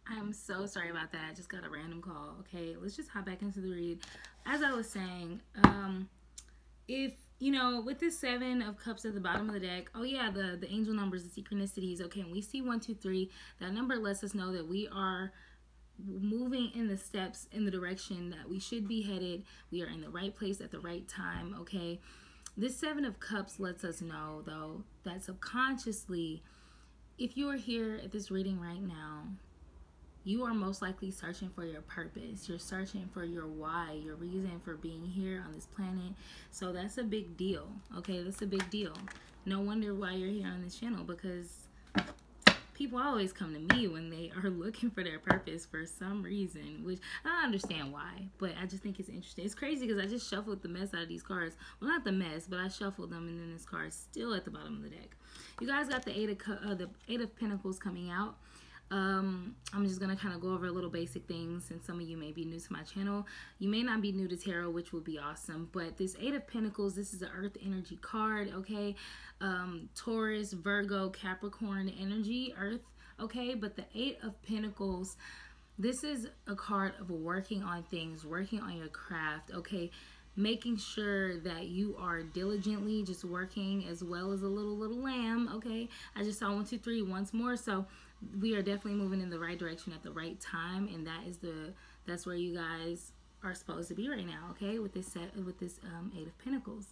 I'm so sorry about that. I just got a random call. Okay, let's just hop back into the read. As I was saying, if you know, with this 7 of Cups at the bottom of the deck, oh yeah, the angel numbers, the synchronicities. Okay, when we see 1, 2, 3, that number lets us know that we are moving in the steps in the direction that we should be headed. We are in the right place at the right time. Okay, this 7 of Cups lets us know, though, that subconsciously, if you are here at this reading right now, you are most likely searching for your purpose. You're searching for your why, your reason for being here on this planet. So that's a big deal. Okay, that's a big deal. No wonder why you're here on this channel, because people always come to me when they are looking for their purpose for some reason, which I don't understand why, but I just think it's interesting. It's crazy because I just shuffled the mess out of these cards. Well, not the mess, but I shuffled them, and then this card's still at the bottom of the deck. You guys got the Eight of Pentacles coming out. I'm just going to kind of go over a little basic things, since some of you may be new to my channel. You may not be new to tarot, which would be awesome, but this 8 of Pentacles, this is an earth energy card, okay? Taurus, Virgo, Capricorn energy, earth, okay? But the 8 of Pentacles, this is a card of working on things, working on your craft, okay? Making sure that you are diligently just working, as well as a little lamb, okay? I just saw 1, 2, 3 once more, so we are definitely moving in the right direction at the right time, and that's where you guys are supposed to be right now, okay? With this 8 of Pentacles.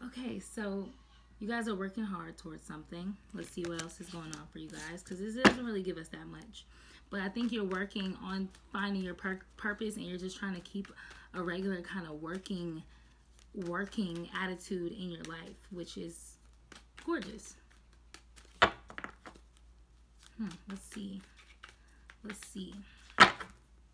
Okay, so you guys are working hard towards something. Let's see what else is going on for you guys, because this doesn't really give us that much. But I think you're working on finding your purpose, and you're just trying to keep a regular kind of working attitude in your life, which is gorgeous. Let's see.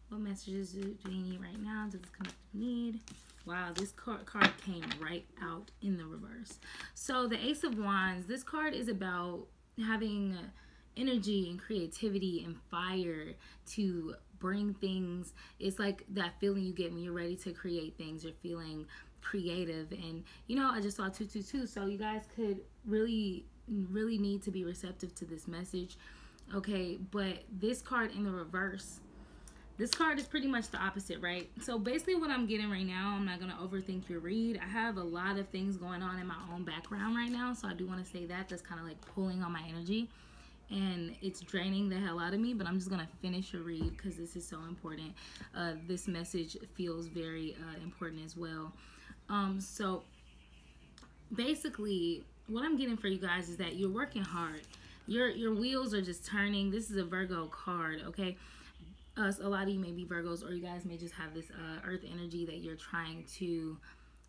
What messages do you need right now? Does this collective need? Wow, this card came right out in the reverse. So the Ace of Wands, this card is about having energy and creativity and fire to bring things. It's like that feeling you get when you're ready to create things. You're feeling creative, and you know, I just saw 222, so you guys could really need to be receptive to this message. Okay, but this card in the reverse, this card is pretty much the opposite, right? So basically what I'm getting right now, I'm not going to overthink your read. I have a lot of things going on in my own background right now, so I do want to say that's kind of like pulling on my energy, and it's draining the hell out of me, but I'm just going to finish your read because this is so important. This message feels very important as well. So basically what I'm getting for you guys is that you're working hard. Your wheels are just turning. This is a Virgo card, okay? A lot of you may be Virgos, or you guys may just have this earth energy that you're trying to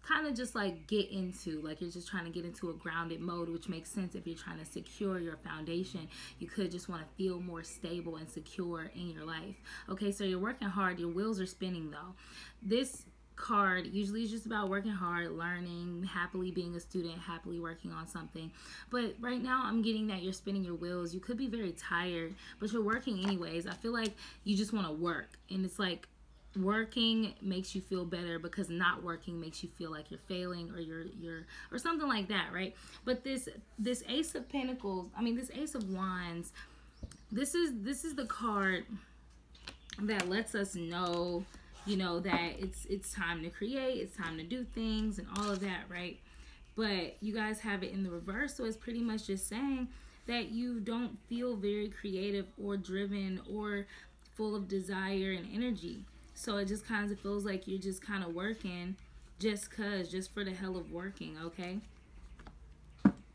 kind of just like get into. Like you're just trying to get into a grounded mode, which makes sense if you're trying to secure your foundation. You could just want to feel more stable and secure in your life. Okay, so you're working hard. Your wheels are spinning though. This card usually is just about working hard, learning, happily being a student, happily working on something. But right now I'm getting that you're spinning your wheels. You could be very tired, but you're working anyways. I feel like you just want to work, and it's like working makes you feel better because not working makes you feel like you're failing, or you're or something like that, right? But this Ace of Pentacles, I mean this Ace of Wands, this is the card that lets us know, you know, that it's time to create, it's time to do things and all of that, right? But you guys have it in the reverse, so it's pretty much just saying that you don't feel very creative or driven or full of desire and energy. So it just kind of feels like you're just kind of working just for the hell of working, okay?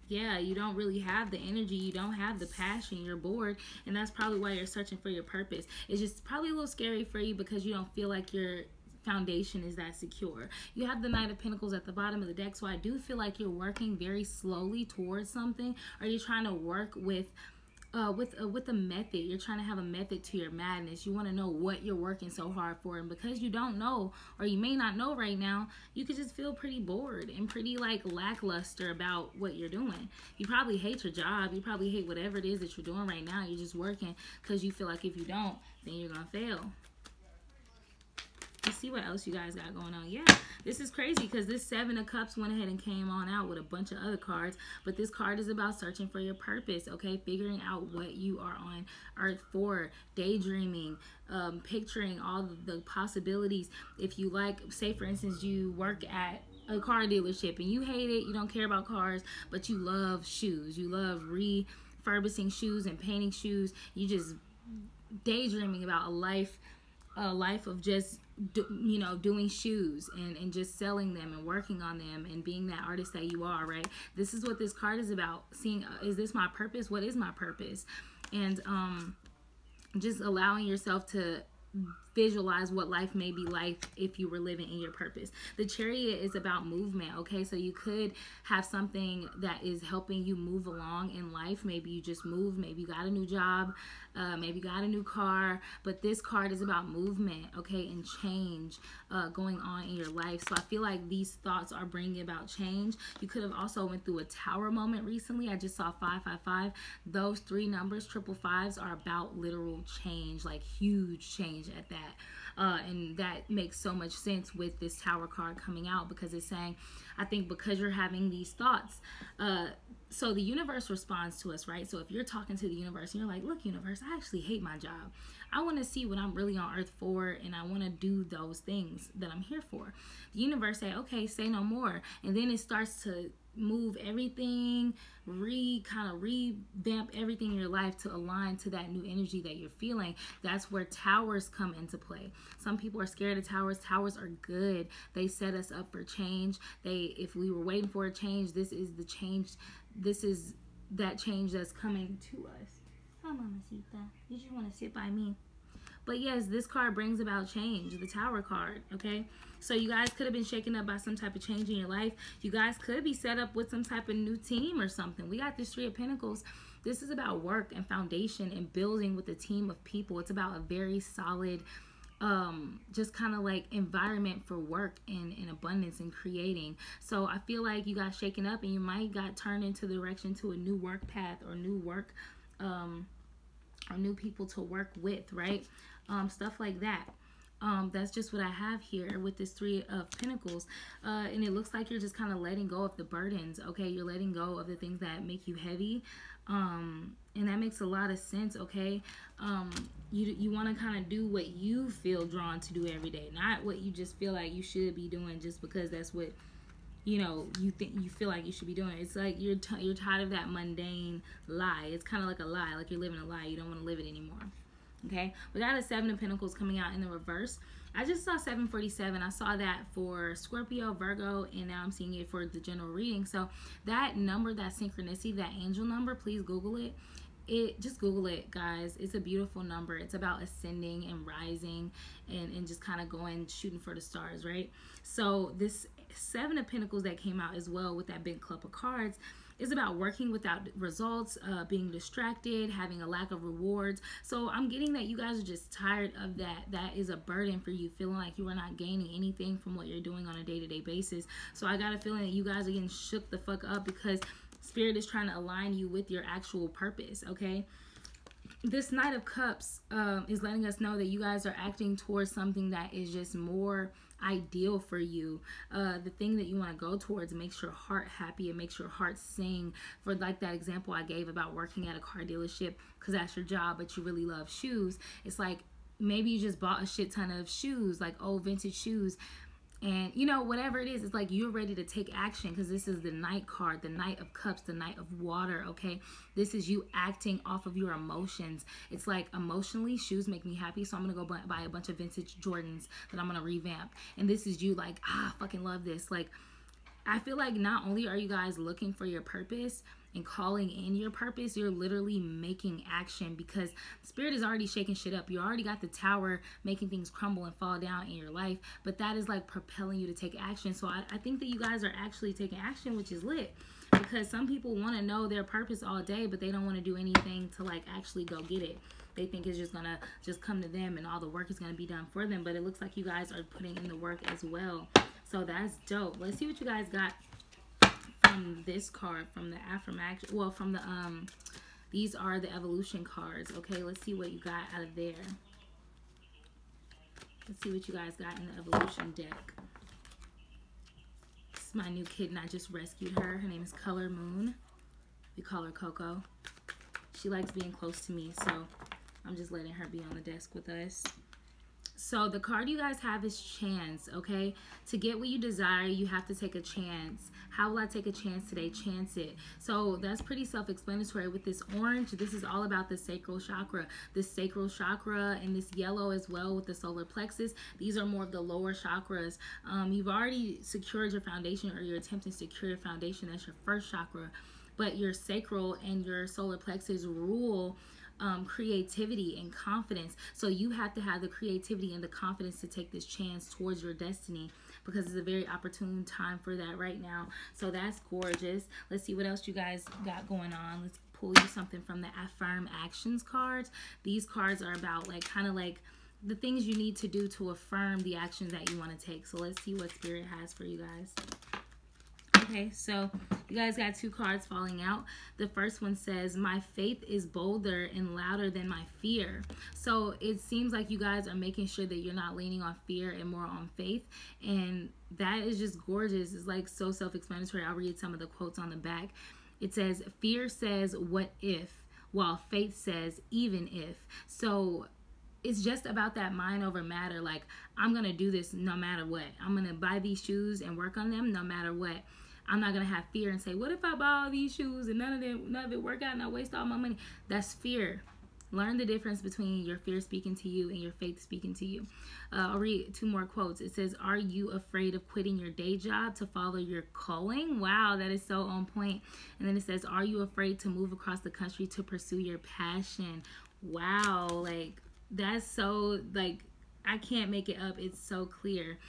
Yeah, you don't really have the energy, you don't have the passion, you're bored, and that's probably why you're searching for your purpose. It's just probably a little scary for you because you don't feel like your foundation is that secure. You have the Knight of Pentacles at the bottom of the deck, so I do feel like you're working very slowly towards something, or you're trying to work with a method. You're trying to have a method to your madness. You want to know what you're working so hard for, and because you don't know, or you may not know right now, you could just feel pretty bored and pretty like lackluster about what you're doing. You probably hate your job. You probably hate whatever it is that you're doing right now. You're just working because you feel like if you don't, then you're gonna fail. Let's see what else you guys got going on. Yeah, this is crazy because this 7 of Cups went ahead and came on out with a bunch of other cards. But this card is about searching for your purpose, okay? Figuring out what you are on earth for, daydreaming, picturing all the possibilities. If you like, say for instance, you work at a car dealership and you hate it, you don't care about cars, but you love shoes. You love refurbishing shoes and painting shoes. You just daydreaming about a life of just doing shoes and just selling them and working on them and being that artist that you are, right? This is what this card is about. Seeing, is this my purpose? What is my purpose? And just allowing yourself to visualize what life may be like if you were living in your purpose. The Chariot is about movement, okay? So you could have something that is helping you move along in life. Maybe you just moved, maybe you got a new job, maybe you got a new car, but this card is about movement, okay, and change going on in your life. So I feel like these thoughts are bringing about change. You could have also went through a tower moment recently. I just saw 555. Those 3 numbers, 555s, are about literal change, like huge change at that. And that makes so much sense with this Tower card coming out, because it's saying, I think because you're having these thoughts, so the universe responds to us, right? So if you're talking to the universe and you're like, look, universe, I actually hate my job. I want to see what I'm really on earth for, and I want to do those things that I'm here for. The universe say, okay, say no more. And then it starts to move everything, kind of revamp everything in your life to align to that new energy that you're feeling. That's where towers come into play. Some people are scared of towers. Towers are good. They set us up for change. If we were waiting for a change, this is the change. This is that change that's coming to us. Hi, Mamacita. You just want to sit by me. But yes, this card brings about change, the Tower card, okay? So you guys could have been shaken up by some type of change in your life. You guys could be set up with some type of new team or something. We got this 3 of Pentacles. This is about work and foundation and building with a team of people. It's about a very solid, just kind of like environment for work and abundance and creating. So I feel like you got shaken up and you might got turned into the direction to a new work path or new work, or new people to work with, right? Stuff like that. That's just what I have here with this 3 of Pentacles. And it looks like you're just kind of letting go of the burdens, okay? You're letting go of the things that make you heavy. And that makes a lot of sense, okay? You want to kind of do what you feel drawn to do every day, not what you just feel like you should be doing just because that's what, you think you feel like you should be doing. It's like you're tired of that mundane lie. It's kind of like a lie, like you're living a lie. You don't want to live it anymore. Okay, we got a 7 of Pentacles coming out in the reverse. I just saw 747. I saw that for Scorpio, Virgo, and now I'm seeing it for the general reading. So that number, that synchronicity, that angel number, please Google it. Just Google it, guys. It's a beautiful number. It's about ascending and rising and just kind of going, shooting for the stars, right? So this 7 of Pentacles that came out as well with that big club of cards is about working without results, being distracted, having a lack of rewards. So I'm getting that you guys are just tired of that. That is a burden for you, feeling like you are not gaining anything from what you're doing on a day-to-day basis. So I got a feeling that you guys are getting shook the fuck up because Spirit is trying to align you with your actual purpose, okay? This Knight of Cups is letting us know that you guys are acting towards something that is just more ideal for you. The thing that you want to go towards makes your heart happy. It makes your heart sing. For like that example I gave about working at a car dealership because that's your job, but you really love shoes. It's like maybe you just bought a shit ton of shoes, like old vintage shoes. And, whatever it is, it's like you're ready to take action because this is the Knight card, the Knight of Cups, the Knight of Water, okay? This is you acting off of your emotions. It's like emotionally, shoes make me happy, so I'm going to go buy a bunch of vintage Jordans that I'm going to revamp. And this is you like, I fucking love this. Like, I feel like not only are you guys looking for your purpose and calling in your purpose, you're literally making action because Spirit is already shaking shit up. You already got the Tower making things crumble and fall down in your life, but that is like propelling you to take action. So I think that you guys are actually taking action, which is lit, because some people want to know their purpose all day, but they don't want to do anything to like actually go get it. They think it's just gonna come to them and all the work is gonna be done for them, but it looks like you guys are putting in the work as well. So that's dope. Let's see what you guys got from this card, from the affirmation, well, from the these are the evolution cards. Okay, let's see what you got out of there. Let's see what you guys got in the evolution deck. This is my new kitten. I just rescued her. Her name is Color Moon. We call her Coco. She likes being close to me, so I'm just letting her be on the desk with us. So the card you guys have is chance, okay? To get what you desire, you have to take a chance. How will I take a chance today? Chance it. So that's pretty self-explanatory. With this orange, this is all about the sacral chakra. This sacral chakra and this yellow as well with the solar plexus. These are more of the lower chakras. You've already secured your foundation, or you're attempting to secure your foundation. That's your first chakra. But your sacral and your solar plexus rule creativity and confidence. So you have to have the creativity and the confidence to take this chance towards your destiny, because it's a very opportune time for that right now. So that's gorgeous. Let's see what else you guys got going on. Let's pull you something from the Affirm Actions cards. These cards are about like kind of like the things you need to do to affirm the actions that you want to take. So let's see what Spirit has for you guys. Okay, so you guys got two cards falling out. The first one says, my faith is bolder and louder than my fear. So it seems like you guys are making sure that you're not leaning on fear and more on faith. And that is just gorgeous. It's like so self-explanatory. I'll read some of the quotes on the back. It says, fear says, what if? While faith says, even if. So it's just about that mind over matter. Like, I'm going to do this no matter what. I'm going to buy these shoes and work on them no matter what. I'm not going to have fear and say, what if I buy all these shoes and none of it work out and I waste all my money? That's fear. Learn the difference between your fear speaking to you and your faith speaking to you. I'll read two more quotes. It says, are you afraid of quitting your day job to follow your calling? Wow, that is so on point. And then it says, are you afraid to move across the country to pursue your passion? Wow, like that's so, like, I can't make it up. It's so clear.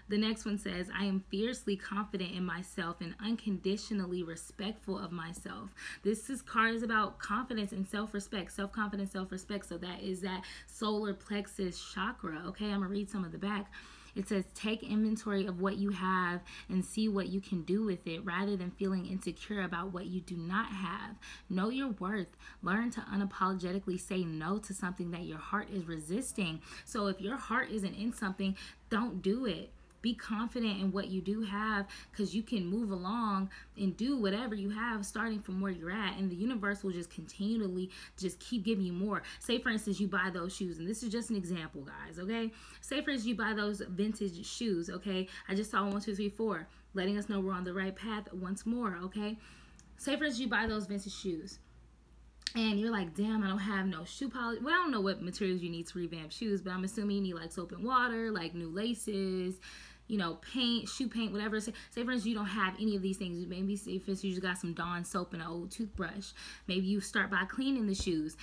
The next one says, I am fiercely confident in myself and unconditionally respectful of myself. This card is about confidence and self-respect, self-confidence, self-respect. So that is that solar plexus chakra. Okay, I'm going to read some of the back. It says, take inventory of what you have and see what you can do with it rather than feeling insecure about what you do not have. Know your worth. Learn to unapologetically say no to something that your heart is resisting. So if your heart isn't in something, don't do it. Be confident in what you do have, because you can move along and do whatever you have starting from where you're at, and the universe will just continually just keep giving you more. Say, for instance, you buy those shoes, and this is just an example, guys, okay? Say, for instance, you buy those vintage shoes, okay? I just saw 1, 2, 3, 4, letting us know we're on the right path once more, okay? Say, for instance, you buy those vintage shoes. And you're like, damn, I don't have no shoe polish. Well, I don't know what materials you need to revamp shoes, but I'm assuming you need like soap and water, like new laces, you know, paint, shoe paint, whatever. Say for instance, you don't have any of these things. Maybe say for instance, you just got some Dawn soap and an old toothbrush. Maybe you start by cleaning the shoes.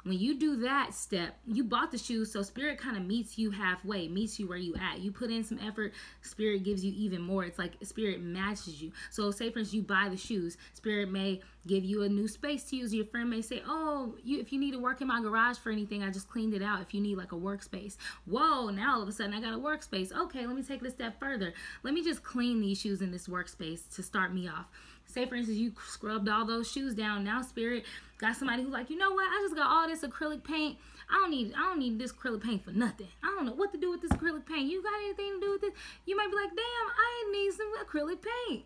When you do that step, you bought the shoes, so Spirit kind of meets you halfway, meets you where you at. You put in some effort, Spirit gives you even more. It's like Spirit matches you. So say, for instance, you buy the shoes. Spirit may give you a new space to use. Your friend may say, oh, if you need to work in my garage for anything, I just cleaned it out. If you need like a workspace. Whoa, now all of a sudden I got a workspace. Okay, let me take it a step further. Let me just clean these shoes in this workspace to start me off. Say, for instance, you scrubbed all those shoes down. Now Spirit got somebody who's like, you know what? I just got all this acrylic paint. I don't need this acrylic paint for nothing. I don't know what to do with this acrylic paint. You got anything to do with this? You might be like, damn, I need some acrylic paint.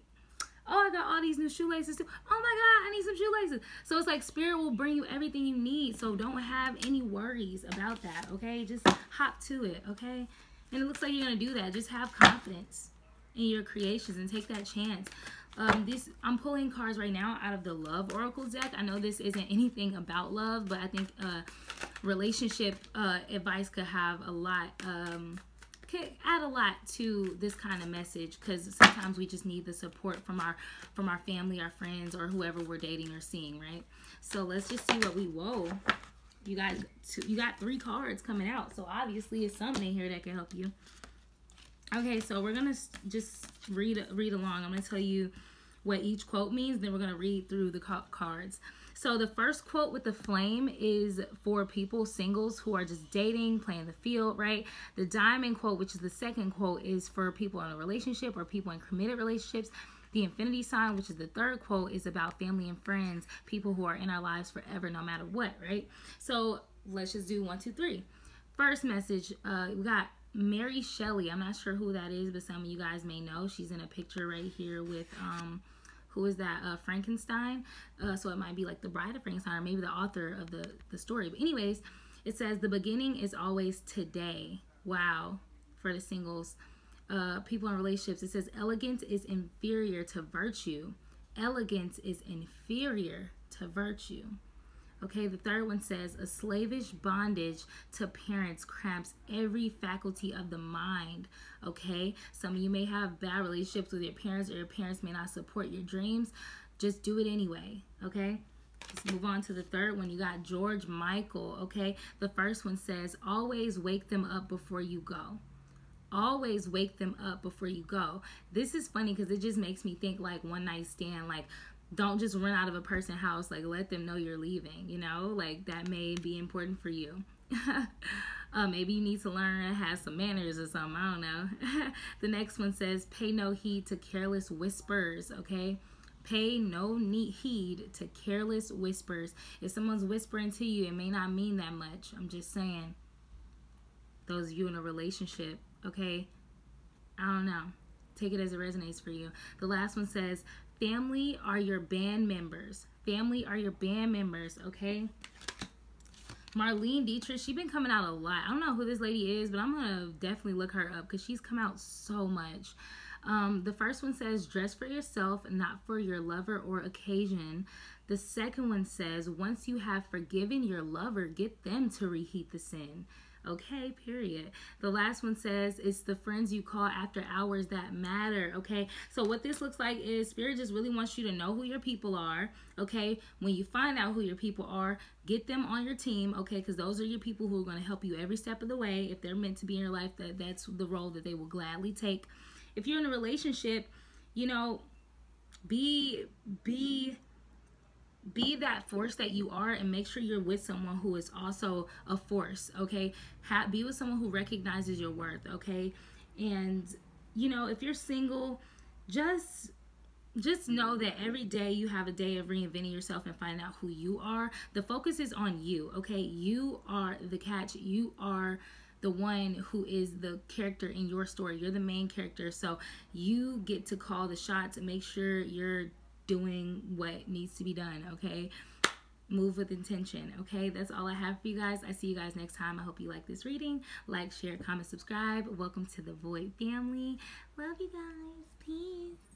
Oh, I got all these new shoelaces too. Oh my God, I need some shoelaces. So it's like Spirit will bring you everything you need. So don't have any worries about that, okay? Just hop to it, okay? And it looks like you're going to do that. Just have confidence in your creations and take that chance. I'm pulling cards right now out of the Love Oracle deck. I know this isn't anything about love, but I think relationship advice could have a lot, could add a lot to this kind of message, because sometimes we just need the support from our family, our friends, or whoever we're dating or seeing, right? So let's just see what you got 3 cards coming out, so obviously it's something in here that can help you. Okay, so we're gonna just read along. I'm gonna tell you what each quote means, then we're gonna read through the cards. So the first quote with the flame is for people, singles who are just dating, playing the field, right? The diamond quote, which is the second quote, is for people in a relationship or people in committed relationships. The infinity sign, which is the third quote, is about family and friends, people who are in our lives forever, no matter what, right? So let's just do 1, 2, 3. First message, we got Mary Shelley. I'm not sure who that is, but some of you guys may know. She's in a picture right here with who is that? Frankenstein. So it might be like the Bride of Frankenstein, or maybe the author of the story. But anyways, it says the beginning is always today. Wow. For the singles, people in relationships, it says elegance is inferior to virtue. Elegance is inferior to virtue. Okay, the third one says a slavish bondage to parents cramps every faculty of the mind. Okay, some of you may have bad relationships with your parents, or your parents may not support your dreams. Just do it anyway. Okay, let's move on to the third one. You got George Michael. Okay, the first one says always wake them up before you go. Always wake them up before you go. This is funny because it just makes me think like one night stand. Like, don't just run out of a person's house. Like, let them know you're leaving, you know, like that may be important for you. Maybe you need to learn to have some manners or something. I don't know. The next one says pay no heed to careless whispers. Okay, pay no heed to careless whispers. If someone's whispering to you, it may not mean that much. I'm just saying. Those of you in a relationship, okay, I don't know, take it as it resonates for you. The last one says family are your band members. Family are your band members. Okay, Marlene Dietrich, she's been coming out a lot. I don't know who this lady is, but I'm gonna definitely look her up because she's come out so much. The first one says dress for yourself, not for your lover or occasion. The second one says once you have forgiven your lover, get them to reheat the sin. Okay, period. The last one says it's the friends you call after hours that matter. Okay, so what this looks like is Spirit just really wants you to know who your people are. Okay, when you find out who your people are, get them on your team. Okay, because those are your people who are going to help you every step of the way. If they're meant to be in your life, that's the role that they will gladly take. If you're in a relationship, you know, be that force that you are, and make sure you're with someone who is also a force. Okay, be with someone who recognizes your worth. Okay, and you know, if you're single, just know that every day you have a day of reinventing yourself and finding out who you are. The focus is on you. Okay, you are the catch. You are the one who is the character in your story. You're the main character, so you get to call the shots and make sure you're doing what needs to be done. Okay, move with intention. Okay, that's all I have for you guys. I see you guys next time. I hope you like this reading. Like, share, comment, subscribe. Welcome to the Void family. Love you guys. Peace.